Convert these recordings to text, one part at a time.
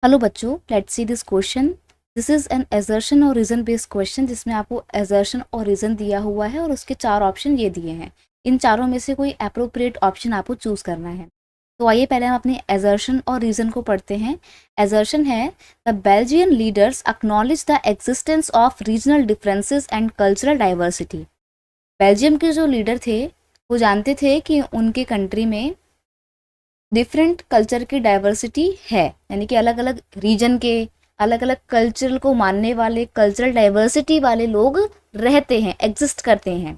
Hello बच्चों, let's see this question. This is an assertion और reason based question जिसमें आपको assertion और रीजन दिया हुआ है और उसके 4 ऑप्शन ये दिए हैं। इन चारों में से कोई अप्रोप्रिएट ऑप्शन आपको चूज करना है। तो आइए पहले हम अपने assertion और रीजन को पढ़ते हैं। assertion है the Belgian leaders acknowledge the existence of regional differences and cultural diversity. Belgium के जो लीडर थे वो जानते थे कि उनके कंट्री में डिफरेंट कल्चर की डाइवर्सिटी है, यानी कि अलग अलग रीजन के अलग अलग कल्चर को मानने वाले कल्चरल डाइवर्सिटी वाले लोग रहते हैं, एग्जिस्ट करते हैं।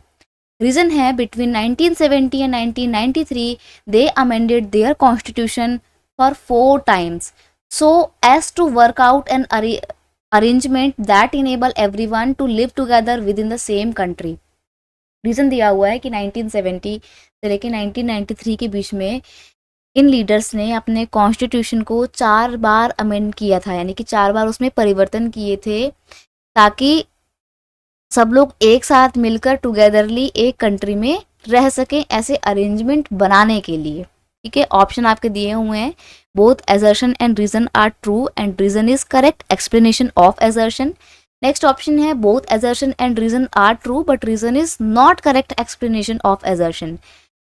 रीजन है between 1970 and 1993 they amended their constitution for 4 times so as to work out an arrangement that enable everyone to live together within the same country. Reason दिया हुआ है कि 1970 से लेकर 1993 के बीच में इन लीडर्स ने अपने कॉन्स्टिट्यूशन को 4 बार अमेंड किया था, यानी कि 4 बार उसमें परिवर्तन किए थे ताकि सब लोग एक साथ मिलकर टुगेदरली एक कंट्री में रह सकें, ऐसे अरेंजमेंट बनाने के लिए। ठीक है, ऑप्शन आपके दिए हुए हैं। Both assertion and reason are true and reason is correct explanation of assertion। Next option है both assertion and reason are true but reason is not correct explanation of assertion।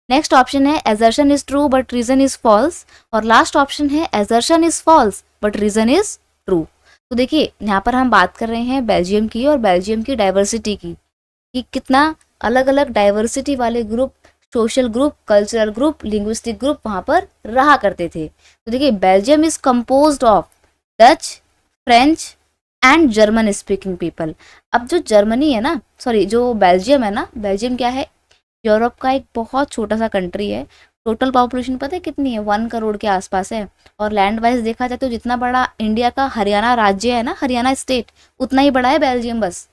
Next option है assertion is true but reason is false. और last option है assertion is false but reason is true. तो देखिए, यहाँ पर हम बात कर रहे हैं बेल्जियम की और बेल्जियम की डाइवर्सिटी की, कि कितना अलग अलग डाइवर्सिटी वाले group, social group, cultural group, linguistic group वहाँ पर रहा करते थे। तो देखिए, Belgium is composed of Dutch, French and German speaking people. अब जो जर्मनी है ना, सॉरी जो बेल्जियम है ना, बेल्जियम क्या है, यूरोप का एक बहुत छोटा सा कंट्री है। टोटल पॉपुलेशन पता है कितनी है, 1 करोड़ के आसपास है। और लैंड वाइज देखा जाए तो जितना बड़ा इंडिया का हरियाणा राज्य है ना, हरियाणा स्टेट, उतना ही बड़ा है बेल्जियम बस।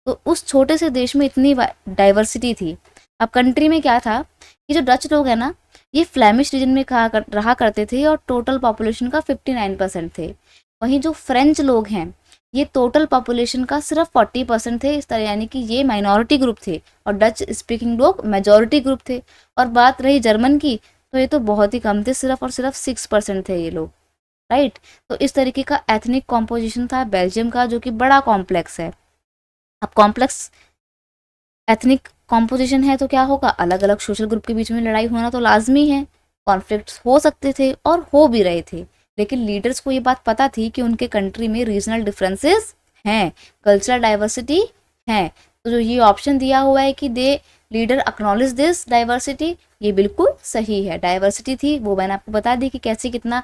तो उस छोटे से देश में इतनी डाइवर्सिटी थी। अब कंट्री में क्या था कि जो डच लोग हैं ना, ये फ्लैमिश रीजन में रहा करते थे और टोटल पॉपुलेशन का 59% थे। वहीं जो फ्रेंच लोग हैं, ये टोटल पॉपुलेशन का सिर्फ 40% थे। इस तरह यानी कि ये माइनॉरिटी ग्रुप थे और डच स्पीकिंग लोग मेजॉरिटी ग्रुप थे। और बात रही जर्मन की, तो ये तो बहुत ही कम थे, सिर्फ और सिर्फ 6% थे ये लोग, राइट। तो इस तरीके का एथनिक कॉम्पोजिशन था बेल्जियम का, जो कि बड़ा कॉम्प्लेक्स है। अब कॉम्प्लेक्स एथनिक कॉम्पोजिशन है तो क्या होगा, अलग अलग सोशल ग्रुप के बीच में लड़ाई होना तो लाजमी है। कॉन्फ्लिक्ट्स हो सकते थे और हो भी रहे थे, लेकिन लीडर्स को ये बात पता थी कि उनके कंट्री में रीजनल डिफरेंसेस हैं, कल्चरल डाइवर्सिटी है। तो जो ये ऑप्शन दिया हुआ है कि दे लीडर एक्नॉलेज दिस डाइवर्सिटी, ये बिल्कुल सही है। डाइवर्सिटी थी, वो मैंने आपको बता दी कि कैसे कितना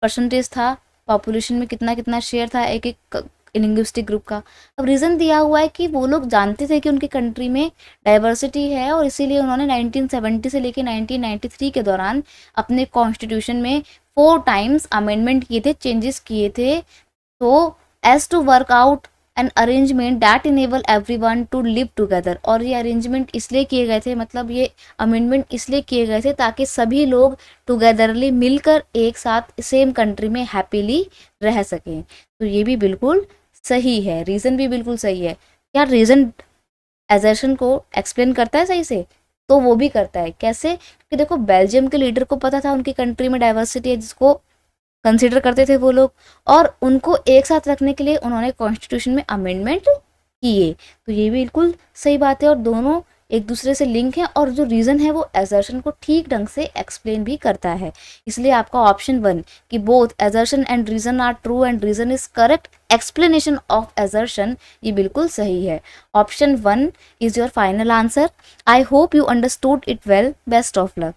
परसेंटेज था, पॉपुलेशन में कितना कितना शेयर था एक एक लिंग्विस्टिक ग्रुप का। अब रीज़न दिया हुआ है कि वो लोग जानते थे कि उनकी कंट्री में डाइवर्सिटी है और इसीलिए उन्होंने 1970 से लेकर 1993 के दौरान अपने कॉन्स्टिट्यूशन में 4 टाइम्स अमेंडमेंट किए थे, चेंजेस किए थे। तो as to work out an arrangement that enable everyone to live together. और ये अरेंजमेंट इसलिए किए गए थे, मतलब ये अमेंडमेंट इसलिए किए गए थे ताकि सभी लोग टुगेदरली मिलकर एक साथ सेम कंट्री में हैप्पीली रह सकें। तो ये भी बिल्कुल सही है, रीज़न भी बिल्कुल सही है। क्या रीज़न assertion को एक्सप्लेन करता है सही से? तो वो भी करता है। कैसे? क्योंकि देखो, बेल्जियम के लीडर को पता था उनकी कंट्री में डाइवर्सिटी है, जिसको कंसिडर करते थे वो लोग, और उनको एक साथ रखने के लिए उन्होंने कॉन्स्टिट्यूशन में अमेंडमेंट किए। तो ये बिल्कुल सही बात है और दोनों एक दूसरे से लिंक है। और जो रीज़न है वो assertion को ठीक ढंग से एक्सप्लेन भी करता है। इसलिए आपका ऑप्शन 1 कि both assertion and reason are true and reason is correct explanation of assertion, ये बिल्कुल सही है। Option 1 is your final answer. I hope you understood it well. Best of luck.